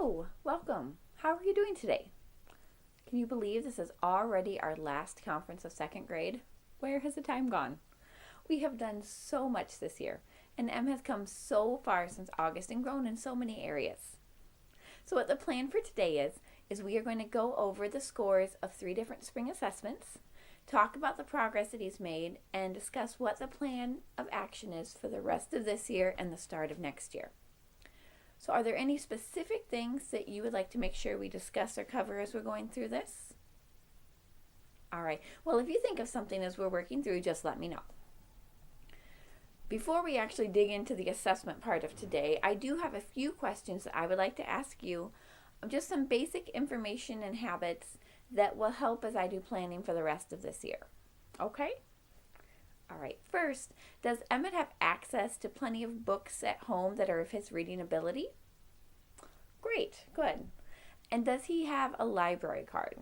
Hello, welcome. How are you doing today? Can you believe this is already our last conference of second grade? Where has the time gone? We have done so much this year, and M has come so far since August and grown in so many areas. So what the plan for today is we are going to go over the scores of 3 different spring assessments, talk about the progress that he's made, and discuss what the plan of action is for the rest of this year and the start of next year. So are there any specific things that you would like to make sure we discuss or cover as we're going through this? All right. Well, if you think of something as we're working through, just let me know. Before we actually dig into the assessment part of today, I do have a few questions that I would like to ask you, just some basic information and habits that will help as I do planning for the rest of this year. Okay? All right, first, does Emmett have access to plenty of books at home that are of his reading ability? Great, good. And does he have a library card?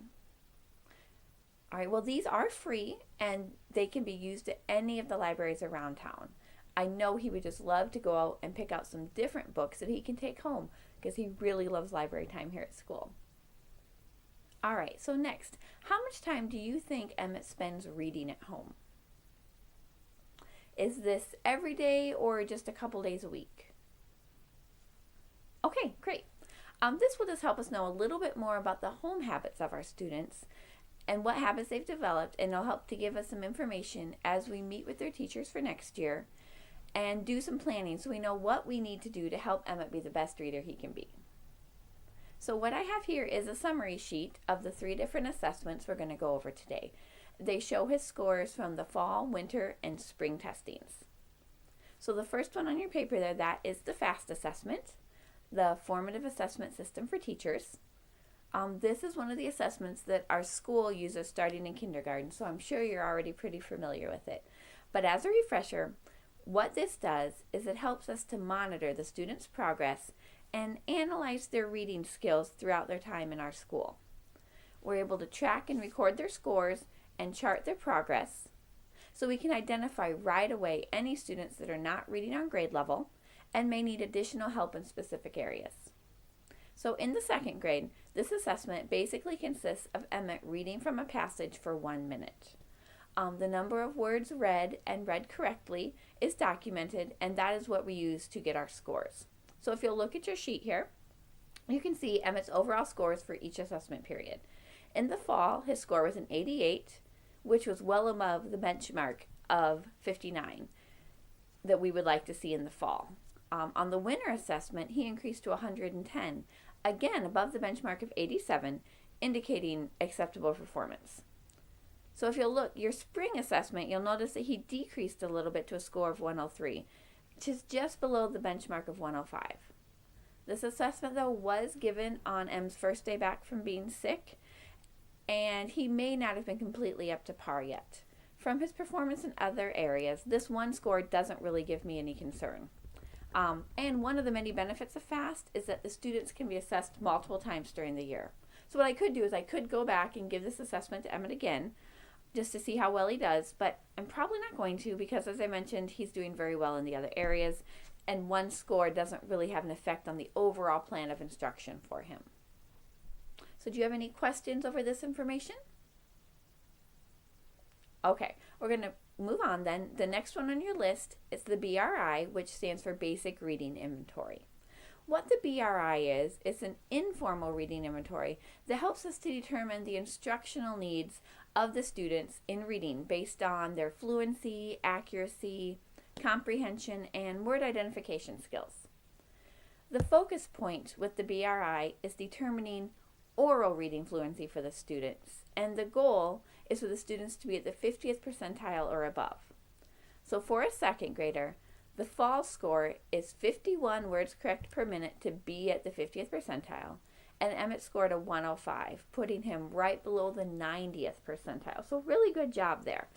All right, well, these are free and they can be used at any of the libraries around town. I know he would just love to go out and pick out some different books that he can take home because he really loves library time here at school. All right, so next, how much time do you think Emmett spends reading at home? Is this every day or just a couple days a week? Okay, great. This will just help us know a little bit more about the home habits of our students and what habits they've developed, and it'll help to give us some information as we meet with their teachers for next year and do some planning so we know what we need to do to help Emmett be the best reader he can be. So what I have here is a summary sheet of the 3 different assessments we're going to go over today. They show his scores from the fall, winter, and spring testings. So the first one on your paper there, that is the FAST assessment, the Formative Assessment System for Teachers. This is one of the assessments that our school uses starting in kindergarten, so I'm sure you're already pretty familiar with it. But as a refresher, what this does is it helps us to monitor the students' progress and analyze their reading skills throughout their time in our school. We're able to track and record their scores and chart their progress so we can identify right away any students that are not reading on grade level and may need additional help in specific areas. So in the second grade, this assessment basically consists of Emmett reading from a passage for 1 minute. The number of words read and read correctly is documented, and that is what we use to get our scores. So if you'll look at your sheet here, you can see Emmett's overall scores for each assessment period. In the fall, his score was an 88, which was well above the benchmark of 59 that we would like to see in the fall. On the winter assessment, he increased to 110, again above the benchmark of 87, indicating acceptable performance. So if you'll look, your spring assessment, you'll notice that he decreased a little bit to a score of 103, which is just below the benchmark of 105. This assessment, though, was given on M's first day back from being sick, and he may not have been completely up to par yet. From his performance in other areas, this one score doesn't really give me any concern. And one of the many benefits of FAST is that the students can be assessed multiple times during the year. So what I could do is I could go back and give this assessment to Emmett again, just to see how well he does, but I'm probably not going to because, as I mentioned, he's doing very well in the other areas, and one score doesn't really have an effect on the overall plan of instruction for him. So do you have any questions over this information? Okay, we're going to move on then. The next one on your list is the BRI, which stands for Basic Reading Inventory. What the BRI is an informal reading inventory that helps us to determine the instructional needs of the students in reading based on their fluency, accuracy, comprehension, and word identification skills. The focus point with the BRI is determining oral reading fluency for the students, and the goal is for the students to be at the 50th percentile or above. So for a second grader, the fall score is 51 words correct per minute to be at the 50th percentile, and Emmett scored a 105, putting him right below the 90th percentile. So really good job there.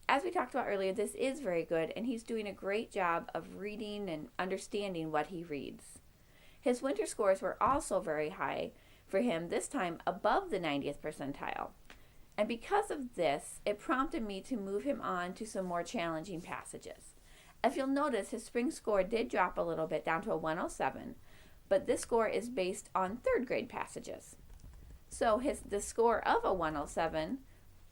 As we talked about earlier, this is very good, and he's doing a great job of reading and understanding what he reads. His winter scores were also very high for him, this time above the 90th percentile. And because of this, it prompted me to move him on to some more challenging passages. If you'll notice, his spring score did drop a little bit down to a 107, but this score is based on third grade passages. So the score of a 107,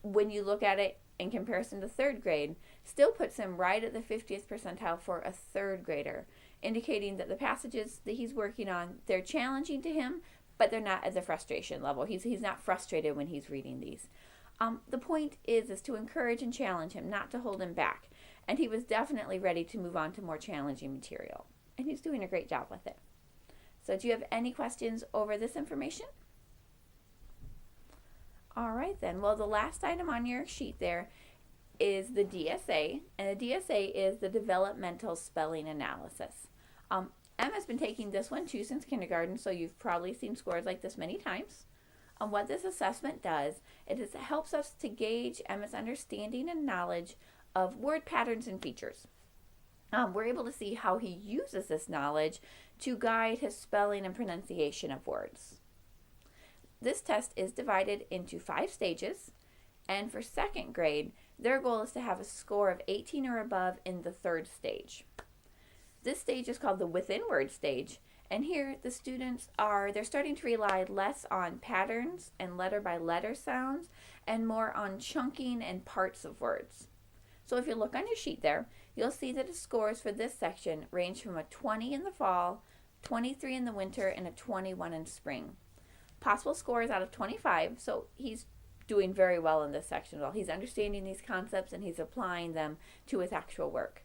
when you look at it in comparison to third grade, still puts him right at the 50th percentile for a third grader, indicating that the passages that he's working on, they're challenging to him, but they're not at the frustration level. He's not frustrated when he's reading these. The point is to encourage and challenge him, not to hold him back. And he was definitely ready to move on to more challenging material. And he's doing a great job with it. So do you have any questions over this information? All right then. Well, the last item on your sheet there is the DSA. And the DSA is the Developmental Spelling Analysis. Emma's been taking this one too since kindergarten, so you've probably seen scores like this many times. What this assessment does is it helps us to gauge Emma's understanding and knowledge of word patterns and features. We're able to see how he uses this knowledge to guide his spelling and pronunciation of words. This test is divided into 5 stages, and for second grade, their goal is to have a score of 18 or above in the 3rd stage. This stage is called the within word stage, and here the students they're starting to rely less on patterns and letter by letter sounds and more on chunking and parts of words. So if you look on your sheet there, you'll see that the scores for this section range from a 20 in the fall, 23 in the winter, and a 21 in spring. Possible scores out of 25, so he's doing very well in this section. Well, he's understanding these concepts and he's applying them to his actual work.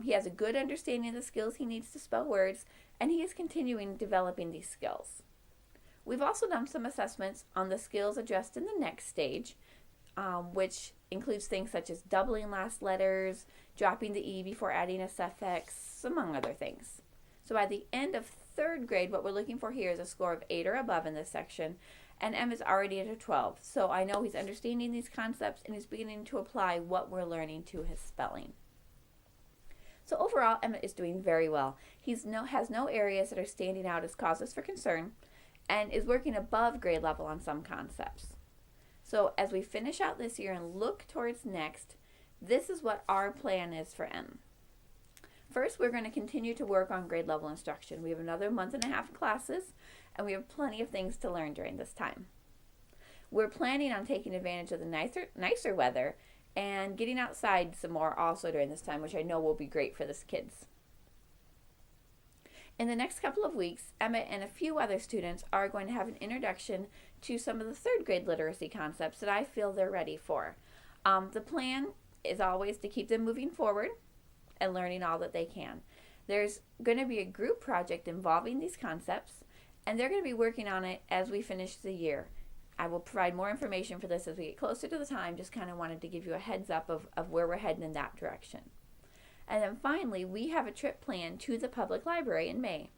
He has a good understanding of the skills he needs to spell words, and he is continuing developing these skills. We've also done some assessments on the skills addressed in the next stage, which includes things such as doubling last letters, dropping the E before adding a suffix, among other things. So by the end of 3rd grade, what we're looking for here is a score of 8 or above in this section, and M is already at a 12. So I know he's understanding these concepts and he's beginning to apply what we're learning to his spelling. So overall, Emma is doing very well. He has no areas that are standing out as causes for concern and is working above grade level on some concepts. So as we finish out this year and look towards next, this is what our plan is for M. First, we're going to continue to work on grade level instruction. We have another month and a half of classes, and we have plenty of things to learn during this time. We're planning on taking advantage of the nicer weather and getting outside some more also during this time, which I know will be great for the kids. In the next couple of weeks, Emma and a few other students are going to have an introduction to some of the 3rd grade literacy concepts that I feel they're ready for. The plan is always to keep them moving forward and learning all that they can. There's going to be a group project involving these concepts, and they're going to be working on it as we finish the year. I will provide more information for this as we get closer to the time, just kind of wanted to give you a heads up of where we're heading in that direction. And then finally, we have a trip planned to the public library in May.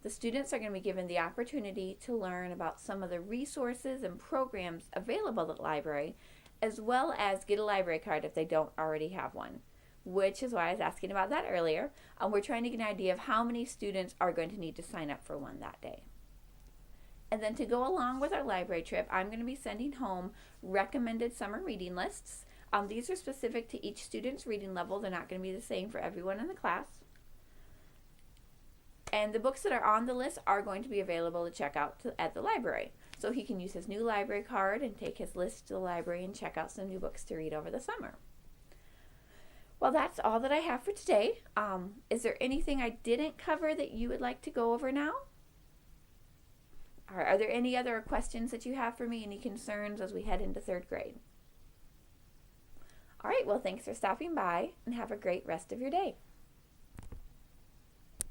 The students are going to be given the opportunity to learn about some of the resources and programs available at the library, as well as get a library card if they don't already have one, which is why I was asking about that earlier. We're trying to get an idea of how many students are going to need to sign up for one that day. And then to go along with our library trip, I'm going to be sending home recommended summer reading lists. These are specific to each student's reading level. They're not going to be the same for everyone in the class. And the books that are on the list are going to be available to check out at the library. So he can use his new library card and take his list to the library and check out some new books to read over the summer. Well, that's all that I have for today. Is there anything I didn't cover that you would like to go over now? Are there any other questions that you have for me? Any concerns as we head into 3rd grade? All right, well, thanks for stopping by and have a great rest of your day.